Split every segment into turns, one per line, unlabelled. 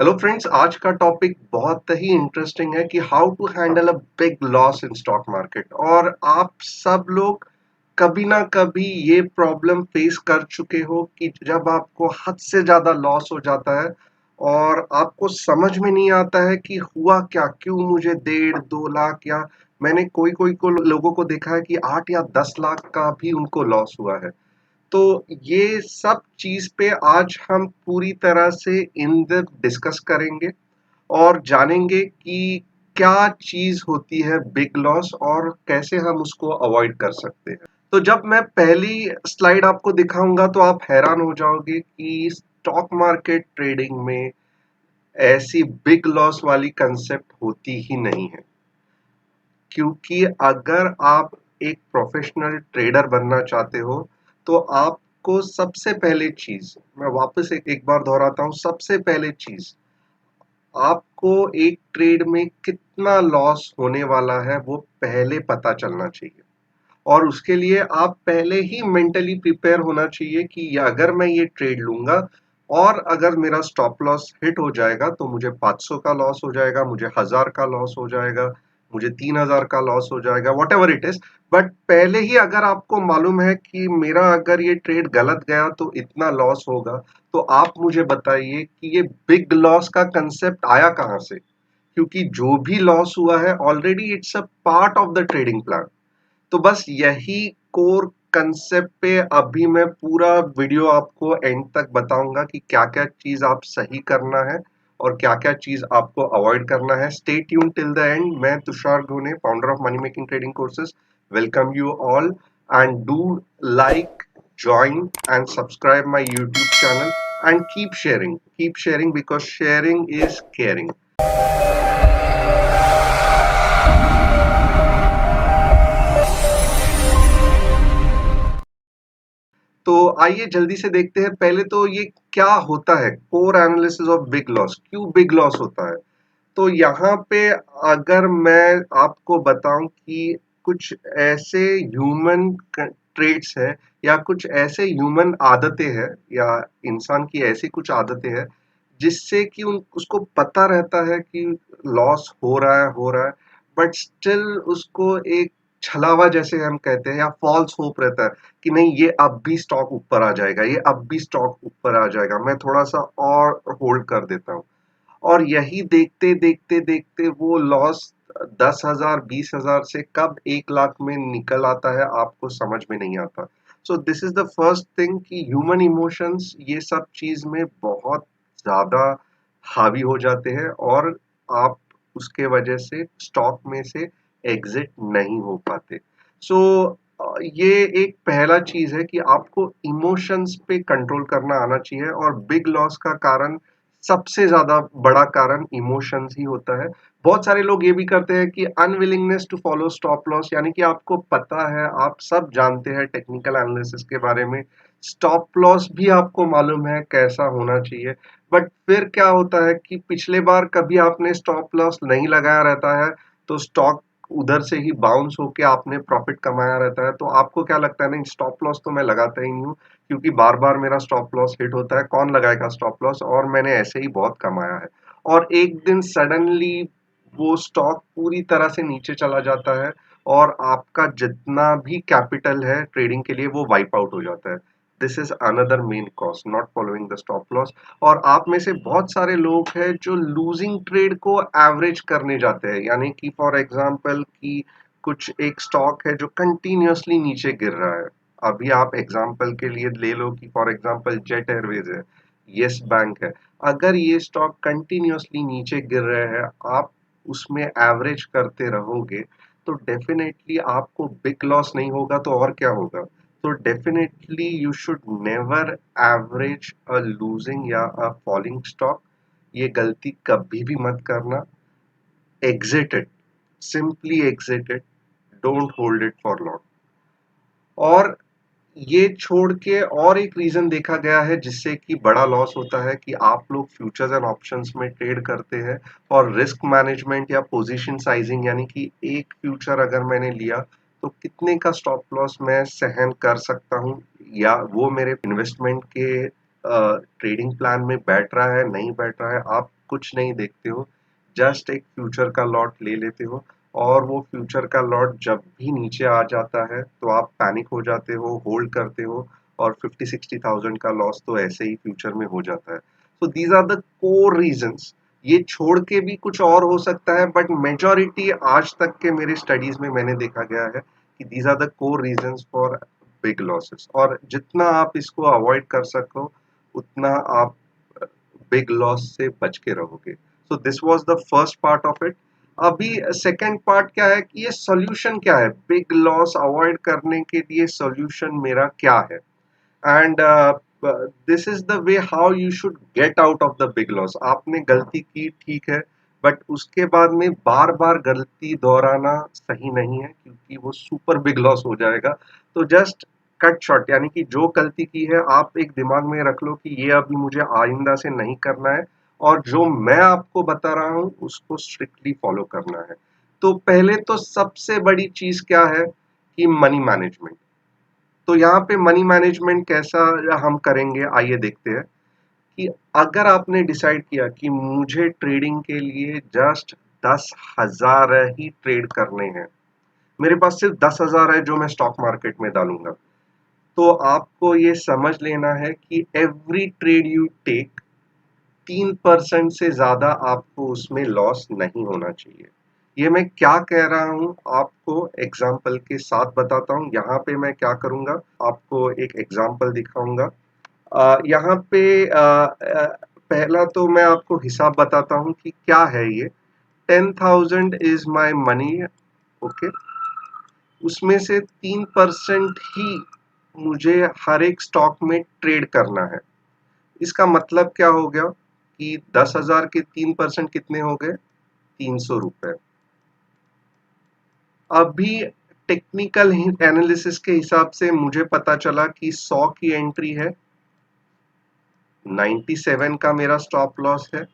Hello friends, आज का topic बहुत ही इंटरेस्टिंग है कि how to handle a big loss in stock market. और आप सब लोग कभी ना कभी ये प्रॉब्लम फेस कर चुके हो कि जब आपको हद से ज्यादा लॉस हो जाता है और आपको समझ में नहीं आता है कि हुआ क्या, क्यों मुझे 1.5-2 लाख, या मैंने कोई कोई को लोगों को देखा है कि 8 या 10 लाख का भी उनको लॉस हुआ है। तो ये सब चीज पे आज हम पूरी तरह से इन डेप्थ डिस्कस करेंगे और जानेंगे कि क्या चीज होती है बिग लॉस और कैसे हम उसको अवॉइड कर सकते हैं। तो जब मैं पहली स्लाइड आपको दिखाऊंगा तो आप हैरान हो जाओगे कि स्टॉक मार्केट ट्रेडिंग में ऐसी बिग लॉस वाली कंसेप्ट होती ही नहीं है। क्योंकि अगर आप एक प्रोफेशनल ट्रेडर बनना चाहते हो तो आपको सबसे पहले चीज, मैं वापस एक बार दोहराता हूं, सबसे पहले चीज आपको एक ट्रेड में कितना लॉस होने वाला है वो पहले पता चलना चाहिए। और उसके लिए आप पहले ही मेंटली प्रिपेयर होना चाहिए कि अगर मैं ये ट्रेड लूंगा और अगर मेरा स्टॉप लॉस हिट हो जाएगा तो मुझे 500 का लॉस हो जाएगा, मुझे 1000 का लॉस हो जाएगा, मुझे 3000 का लॉस हो जाएगा, what ever it is. But पहले ही अगर आपको मालूम है कि मेरा अगर ये ट्रेड गलत गया तो इतना लॉस होगा, तो आप मुझे बताइए कि ये बिग लॉस का कंसेप्ट आया कहां से। क्योंकि जो भी लॉस हुआ है already it's a part of the trading plan. तो बस यही कोर कंसेप्ट पे अभी मैं पूरा वीडियो आपको एंड तक बताऊंगा कि क्या क्या चीज आप सही करना है और क्या क्या चीज आपको अवॉइड करना है। Stay tune till the end. मैं तुषार धोने, founder of money making trading courses, welcome you all and do like, join and subscribe my YouTube channel and keep sharing because sharing is caring. तो आइए जल्दी से देखते हैं। पहले तो ये क्या होता है, core analysis of big loss, क्यों बिग लॉस होता है। तो यहाँ पे अगर मैं आपको बताऊं कि कुछ ऐसे ह्यूमन ट्रेड्स है या कुछ ऐसे ह्यूमन आदतें हैं या इंसान की ऐसी कुछ आदतें हैं जिससे कि उसको पता रहता है कि लॉस हो रहा है, बट स्टिल उसको एक छलावा जैसे हम कहते हैं या फॉल्स होप रहता है कि नहीं, ये अब भी स्टॉक ऊपर आ जाएगा, ये अब भी स्टॉक ऊपर आ जाएगा, मैं थोड़ा सा और होल्ड कर देता हूँ। और यही देखते देखते देखते वो लॉस 10,000 20,000 से कब 1 लाख में निकल आता है आपको समझ में नहीं आता। So this is the first thing कि ह्यूमन इमोशंस ये सब चीज में बहुत ज्यादा हावी हो जाते हैं और आप उसके वजह से स्टॉक में से एग्जिट नहीं हो पाते। सो ये एक पहला चीज है कि आपको इमोशंस पे कंट्रोल करना आना चाहिए। और बिग लॉस का कारण, सबसे ज्यादा बड़ा कारण इमोशंस ही होता है। बहुत सारे लोग ये भी करते हैं कि unwillingness to follow stop loss, यानी कि आपको पता है, आप सब जानते हैं टेक्निकल एनालिसिस के बारे में, स्टॉप लॉस भी आपको मालूम है कैसा होना चाहिए। बट फिर क्या होता है कि पिछले बार कभी आपने स्टॉप लॉस नहीं लगाया रहता है तो स्टॉक उधर से ही बाउंस होके आपने प्रॉफिट कमाया रहता है। तो आपको क्या लगता है, नहीं स्टॉप लॉस तो मैं लगाता ही नहीं हूँ क्योंकि बार बार मेरा स्टॉप लॉस हिट होता है, कौन लगाएगा स्टॉप लॉस, और मैंने ऐसे ही बहुत कमाया है। और एक दिन सडनली वो स्टॉक पूरी तरह से नीचे चला जाता है और आपका जितना भी कैपिटल है ट्रेडिंग के लिए वो वाइप आउट हो जाता है। This is another main cause not following the stop loss. और आप में से बहुत सारे लोग हैं जो लूजिंग ट्रेड को एवरेज करने जाते हैं, यानी कि फॉर एग्जांपल कि कुछ एक स्टॉक है जो कंटिन्यूअसली नीचे गिर रहा है। अभी आप एग्जांपल के लिए ले लो कि फॉर एग्जांपल जेट एयरवेज है, यस बैंक है। अगर ये स्टॉक कंटिन्यूअसली नीचे गिर रहे हैं, आप उसमें एवरेज करते रहोगे तो डेफिनेटली आपको बिग लॉस नहीं होगा तो और क्या होगा। तो definitely you should never average a losing या अ फॉलिंग स्टॉक। ये गलती कभी भी मत करना। Exit it, simply exit it, don't hold it for long. और ये छोड़ के और एक रीजन देखा गया है जिससे कि बड़ा लॉस होता है कि आप लोग फ्यूचर्स एंड ऑप्शंस में ट्रेड करते हैं और रिस्क मैनेजमेंट या पोजीशन साइजिंग, यानी कि एक फ्यूचर अगर मैंने लिया तो कितने का स्टॉप लॉस मैं सहन कर सकता हूँ या वो मेरे इन्वेस्टमेंट के ट्रेडिंग प्लान में बैठ रहा है नहीं बैठ रहा है आप कुछ नहीं देखते हो, जस्ट एक फ्यूचर का लॉट ले लेते हो और वो फ्यूचर का लॉट जब भी नीचे आ जाता है तो आप पैनिक हो जाते हो, होल्ड करते हो और 50-60,000 का लॉस तो ऐसे ही फ्यूचर में हो जाता है। So these are the core reasons. ये छोड़ के भी कुछ और हो सकता है बट मेजॉरिटी आज तक के मेरे स्टडीज में मैंने देखा गया है कि these are the core reasons for big losses, और जितना आप इसको अवॉइड कर सको उतना आप बिग लॉस से बच के रहोगे। So this was the first part of it. अभी सेकंड पार्ट क्या है कि ये सॉल्यूशन क्या है, बिग लॉस अवॉइड करने के लिए सॉल्यूशन मेरा क्या है। And this is the way how you should get out of the big loss. आपने गलती की ठीक है, बट उसके बाद में बार बार गलती दोहराना सही नहीं है क्योंकि वो सुपर बिग लॉस हो जाएगा। तो जस्ट कट शॉर्ट, यानी कि जो गलती की है आप एक दिमाग में रख लो कि ये अभी मुझे आइंदा से नहीं करना है और जो मैं आपको बता रहा हूं उसको स्ट्रिक्टली फॉलो करना है। तो पहले तो सबसे बड़ी चीज क्या है कि मनी मैनेजमेंट। तो यहाँ पे मनी मैनेजमेंट कैसा हम करेंगे आइए देखते हैं कि अगर आपने डिसाइड किया कि मुझे ट्रेडिंग के लिए जस्ट 10,000 ही ट्रेड करने हैं, मेरे पास सिर्फ 10,000 है जो मैं स्टॉक मार्केट में डालूंगा, तो आपको ये समझ लेना है कि एवरी ट्रेड यू टेक 3% से ज्यादा आपको उसमें लॉस नहीं होना चाहिए। ये मैं क्या कह रहा हूं आपको एग्जाम्पल के साथ बताता हूं। यहाँ पे मैं क्या करूंगा, आपको एक एग्जाम्पल दिखाऊंगा। यहाँ पे पहला तो मैं आपको हिसाब बताता हूँ कि क्या है ये। 10,000 इज माई मनी, ओके। उसमें से 3% ही मुझे हर एक स्टॉक में ट्रेड करना है। इसका मतलब क्या हो गया कि 10,000 के 3% कितने हो गए, 300 रुपए। अभी टेक्निकल एनालिसिस के हिसाब से मुझे पता चला कि 100 की एंट्री है, 97 का मेरा स्टॉप लॉस है,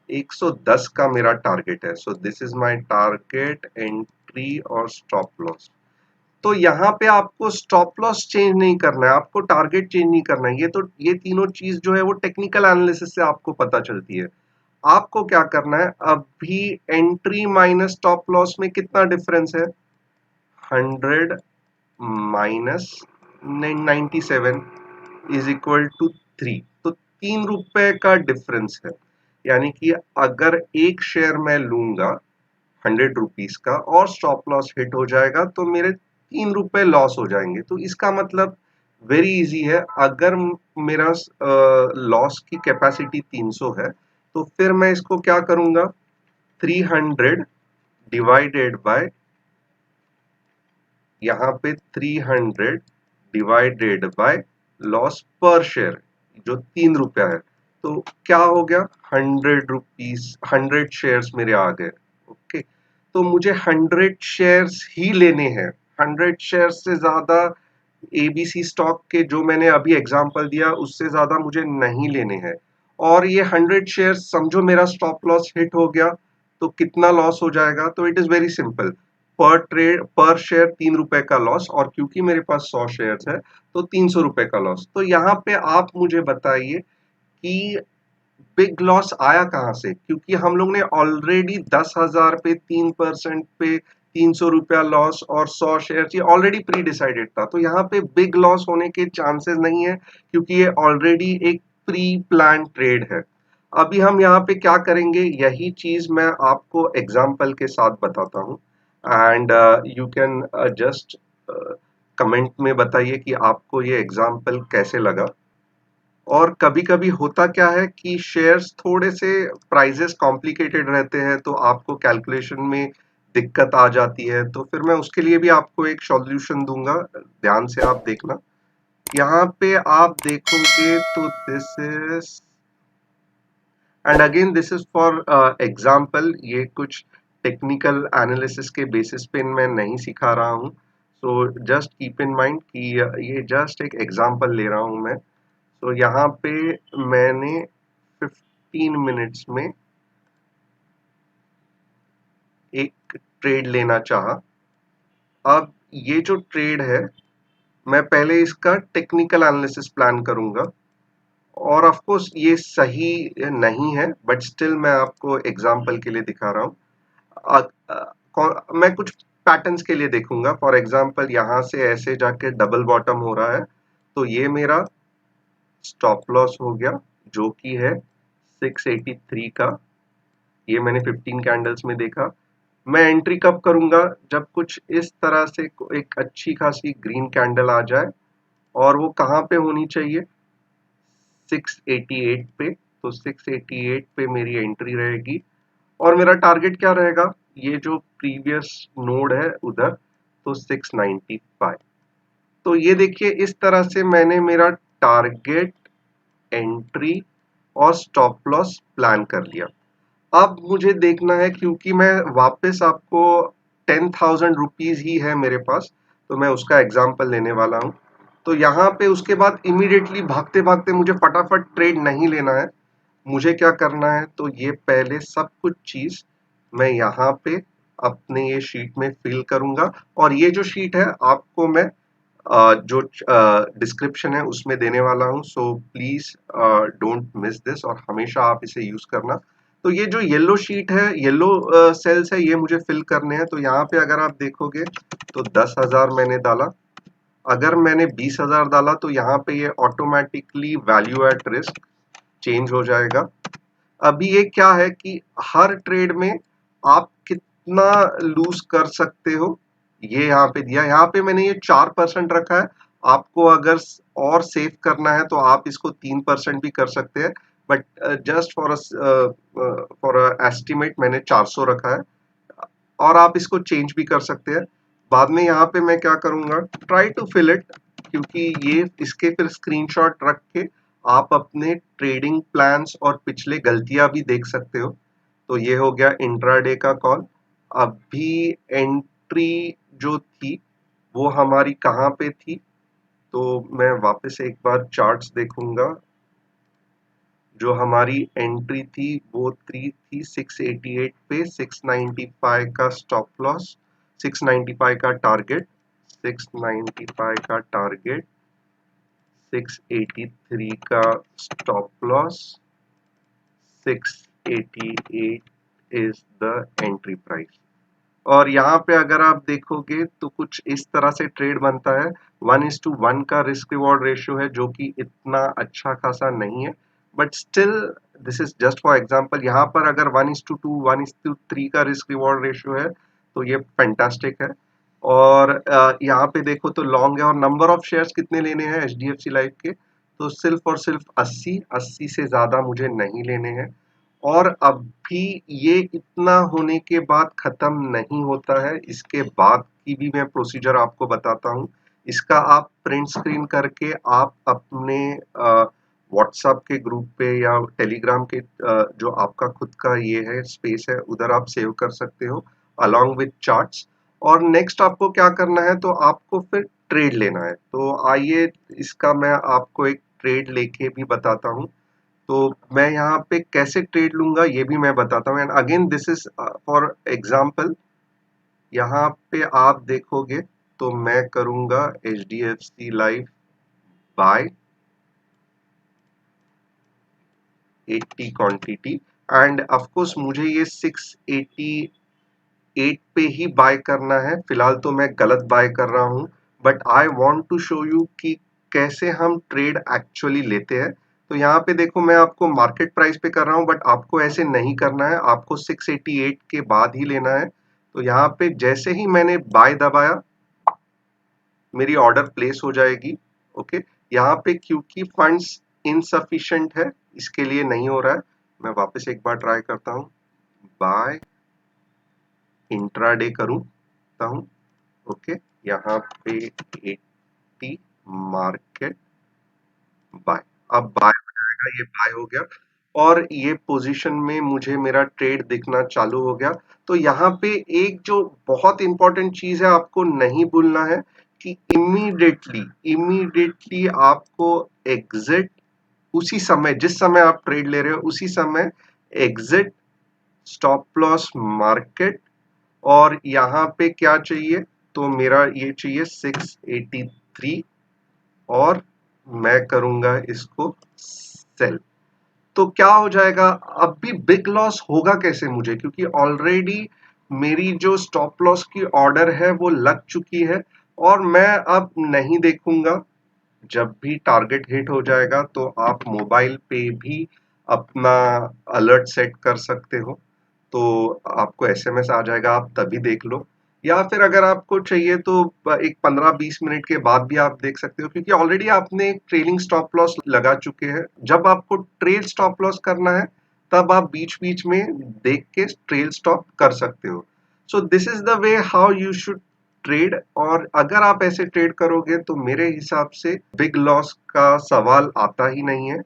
110 का मेरा टारगेट है। So this is my target, entry और स्टॉप लॉस। तो यहाँ पे आपको स्टॉप लॉस चेंज नहीं करना है, आपको टारगेट चेंज नहीं करना है। ये तीनों चीज जो है वो टेक्निकल एनालिसिस से आपको पता चलती है। आपको क्या करना है, अभी एंट्री माइनस स्टॉप लॉस में कितना डिफरेंस है, 100 माइनस 97 इज इक्वल टू 3। तो 3 रुपए का डिफरेंस है। यानी कि अगर एक शेयर मैं लूंगा 100 रुपीज का और स्टॉप लॉस हिट हो जाएगा तो मेरे 3 रुपए लॉस हो जाएंगे। तो इसका मतलब वेरी इजी है, अगर मेरा लॉस की कैपेसिटी 300 है तो फिर मैं इसको क्या करूंगा, 300 डिवाइडेड बाय, यहाँ पे 300 डिवाइडेड बाय लॉस पर शेयर जो 3 रुपया है। तो क्या हो गया, 100 रुपीज, 100 शेयर्स मेरे आ गए, ओके। तो मुझे 100 शेयर्स ही लेने हैं, 100 शेयर्स से ज्यादा एबीसी स्टॉक के जो मैंने अभी एग्जांपल दिया उससे ज्यादा मुझे नहीं लेने हैं। और ये 100 शेयर्स समझो मेरा स्टॉप लॉस हिट हो गया तो कितना लॉस हो जाएगा, तो इट इज वेरी सिंपल, पर ट्रेड पर शेयर 3 रुपए का लॉस, और क्योंकि मेरे पास 100 शेयर्स है तो 300 रुपए का लॉस। तो यहाँ पे आप मुझे बताइए कि बिग लॉस आया कहाँ से, क्योंकि हम लोग ने ऑलरेडी 10,000 पे 3% पे 300 रुपया लॉस और 100 शेयर ये ऑलरेडी प्री डिसाइडेड था। तो यहाँ पे बिग लॉस होने के चांसेस नहीं है क्योंकि ये ऑलरेडी एक प्री प्लान ट्रेड है। अभी हम यहाँ पे क्या करेंगे, यही चीज मैं आपको एग्जाम्पल के साथ बताता हूँ। And you can just comment में बताइए कि आपको ये एग्जाम्पल कैसे लगा। और कभी-कभी होता क्या है कि शेयर्स थोड़े से प्राइजेस कॉम्प्लिकेटेड रहते हैं तो आपको कैलकुलेशन में दिक्कत आ जाती है, तो फिर मैं उसके लिए भी आपको एक सॉल्यूशन दूंगा, ध्यान से आप देखना। यहाँ पे आप देखोगे तो this is, and again this is for example, ये कुछ टेक्निकल एनालिसिस के बेसिस पे मैं नहीं सिखा रहा हूँ। So just keep in mind कि ये जस्ट एक एग्जाम्पल ले रहा हूँ मैं। तो यहाँ पे मैंने 15 मिनट्स में एक ट्रेड लेना चाहा। अब ये जो ट्रेड है मैं पहले इसका टेक्निकल एनालिसिस प्लान करूंगा, और ऑफ कोर्स ये सही नहीं है, बट स्टिल मैं आपको एग्जांपल के लिए दिखा रहा हूँ। मैं कुछ पैटर्न्स के लिए देखूंगा। फॉर एग्जांपल यहाँ से ऐसे जाके डबल बॉटम हो रहा है, तो ये मेरा स्टॉप लॉस हो गया, जो कि है 683 का। ये मैंने 15 कैंडल्स में देखा। मैं एंट्री कब करूंगा? जब कुछ इस तरह से एक अच्छी खासी ग्रीन कैंडल आ जाए, और वो कहाँ पे होनी चाहिए? 688 पे। तो 688 पे मेरी एंट्री रहेगी, और मेरा टारगेट क्या रहेगा? ये जो प्रीवियस नोड है उधर, तो 695। तो ये देखिए, इस तरह से मैंने मेरा टारगेट, एंट्री और स्टॉप लॉस प्लान कर लिया। अब मुझे देखना है, क्योंकि मैं वापस आपको 10,000 रुपीज ही है मेरे पास, तो मैं उसका एग्जाम्पल लेने वाला हूं। तो यहाँ पे उसके बाद इमीडिएटली भागते भागते मुझे फटाफट ट्रेड नहीं लेना है। मुझे क्या करना है? तो ये पहले सब कुछ चीज मैं यहाँ पे अपने ये शीट में फिल करूंगा, और ये जो शीट है आपको मैं जो डिस्क्रिप्शन है उसमें देने वाला हूँ। So please don't miss this, और हमेशा आप इसे यूज करना। तो ये जो येलो शीट है, येलो सेल्स है, ये मुझे फिल करने हैं। तो यहाँ पे अगर आप देखोगे तो 10,000 मैंने डाला। अगर मैंने 20,000 डाला, तो यहाँ पे ये automatically value at risk change हो जाएगा। अभी ये क्या है कि हर ट्रेड में आप कितना लूज कर सकते हो, ये यहाँ पे दिया। यहाँ पे मैंने ये 4% रखा है। आपको अगर और सेव करना है तो आप इसको 3% भी कर सकते हैं, बट जस्ट फॉर एस्टिमेट मैंने 400 रखा है, और आप इसको चेंज भी कर सकते हैं। बाद में यहाँ पे मैं क्या करूंगा, ट्राई टू फिल इट, क्योंकि ये इसके फिर स्क्रीनशॉट रख के आप अपने ट्रेडिंग प्लान्स और पिछले गलतियां भी देख सकते हो। तो ये हो गया इंट्राडे का कॉल। अभी एंट्री जो थी वो हमारी कहाँ पे थी? तो मैं वापस एक बार चार्ट्स देखूंगा। जो हमारी एंट्री थी वो थी 688 पे, 695 का स्टॉप लॉस, 695 का टारगेट, 695 का टारगेट, 683 का stop loss, 688 is the entry price. और यहाँ पे अगर आप देखोगे तो कुछ इस तरह से ट्रेड बनता है। 1:1 का रिस्क रिवॉर्ड रेशियो है, जो कि इतना अच्छा खासा नहीं है, but still this is just for example. यहाँ पर अगर 1:2 1:3 का रिस्क रिवॉर्ड रेशियो है, तो ये फैंटास्टिक है। और यहाँ पे देखो तो लॉन्ग है, और नंबर ऑफ शेयर्स कितने लेने हैं एचडीएफसी लाइफ के? तो सिर्फ और सिर्फ 80 से ज्यादा मुझे नहीं लेने हैं। और अभी ये इतना होने के बाद खत्म नहीं होता है, इसके बाद की भी मैं प्रोसीजर आपको बताता हूँ। इसका आप प्रिंट स्क्रीन करके आप अपने व्हाट्सएप के ग्रुप पे या टेलीग्राम के जो आपका खुद का ये है स्पेस है, उधर आप सेव कर सकते हो अलोंग विथ चार्ट्स। और नेक्स्ट आपको क्या करना है? तो आपको फिर ट्रेड लेना है। तो आइए इसका मैं आपको एक ट्रेड लेके भी बताता हूँ। तो मैं यहाँ पे कैसे ट्रेड लूंगा ये भी मैं बताता हूँ। And again this is for example. यहाँ पे आप देखोगे तो मैं करूंगा H D F C life buy 80 quantity, and of course मुझे ये 688 पे ही बाय करना है। फिलहाल तो मैं गलत बाय कर रहा हूँ, but I want to show you कि कैसे हम ट्रेड एक्चुअली लेते हैं। तो यहाँ पे देखो, मैं आपको मार्केट प्राइस पे कर रहा हूँ, बट आपको ऐसे नहीं करना है, आपको 688 के बाद ही लेना है। तो यहाँ पे जैसे ही मैंने बाय दबाया, मेरी ऑर्डर प्लेस हो जाएगी। ओके, यहाँ पे क्योंकि फंड्स इनसफिशिएंट है, इसके लिए नहीं हो रहा है। मैं वापस एक बार ट्राई करता हूँ, बाय इंट्राडे करूँता हूँ। ओके, यहाँ पे 80 मार्केट बाय। अब बाय हो जाएगा, ये बाय हो गया, और ये पोजीशन में मुझे मेरा ट्रेड दिखना चालू हो गया। तो यहाँ पे एक जो बहुत इंपॉर्टेंट चीज है, आपको नहीं भूलना है कि इमीडिएटली इमीडिएटली आपको एग्जिट, उसी समय जिस समय आप ट्रेड ले रहे हो उसी समय एग्जिट, स्टॉप लॉस मार्केट। और यहाँ पे क्या चाहिए? तो मेरा ये चाहिए 683, और मैं करूंगा इसको सेल। तो क्या हो जाएगा, अब भी बिग लॉस होगा कैसे मुझे, क्योंकि ऑलरेडी मेरी जो स्टॉप लॉस की ऑर्डर है वो लग चुकी है और मैं अब नहीं देखूंगा। जब भी टारगेट हिट हो जाएगा तो आप मोबाइल पे भी अपना अलर्ट सेट कर सकते हो, तो आपको एसएमएस आ जाएगा, आप तभी देख लो। या फिर अगर आपको चाहिए तो एक 15-20 मिनट के बाद भी आप देख सकते हो, क्योंकि ऑलरेडी आपने एक ट्रेलिंग स्टॉप लॉस लगा चुके हैं। जब आपको ट्रेल स्टॉप लॉस करना है तब आप बीच बीच में देख के ट्रेल स्टॉप कर सकते हो। So this is the way how you should trade. और अगर आप ऐसे ट्रेड करोगे तो मेरे हिसाब से बिग लॉस का सवाल आता ही नहीं है।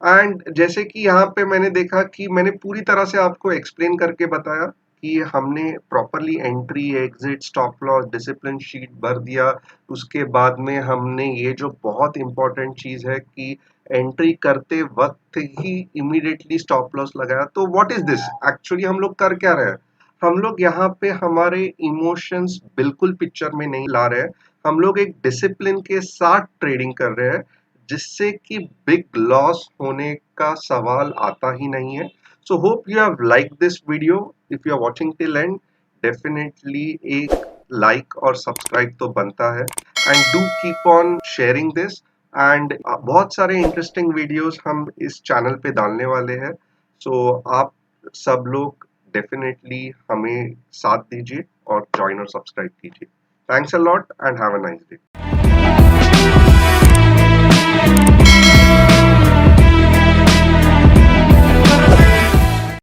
एंड जैसे कि यहाँ पे मैंने देखा कि मैंने पूरी तरह से आपको एक्सप्लेन करके बताया कि हमने properly entry, exit, stop loss, discipline sheet भर दिया। उसके बाद में हमने ये जो बहुत इंपॉर्टेंट चीज है कि एंट्री करते वक्त ही इमीडिएटली स्टॉप लॉस लगाया। तो व्हाट इज दिस एक्चुअली, हम लोग कर क्या रहे हैं? हम लोग यहाँ पे हमारे इमोशंस बिल्कुल पिक्चर में नहीं ला रहे हैं। हम लोग एक डिसिप्लिन के साथ ट्रेडिंग कर रहे हैं, जिससे कि बिग लॉस होने का सवाल आता ही नहीं है। So hope you have like this video. If you are watching till end, definitely एक लाइक और सब्सक्राइब तो बनता है। And do keep on sharing this. And बहुत सारे इंटरेस्टिंग वीडियोस हम इस चैनल पे डालने वाले हैं। सो आप सब लोग डेफिनेटली हमें साथ दीजिए और ज्वाइन और सब्सक्राइब कीजिए। Thanks a lot and have a nice day.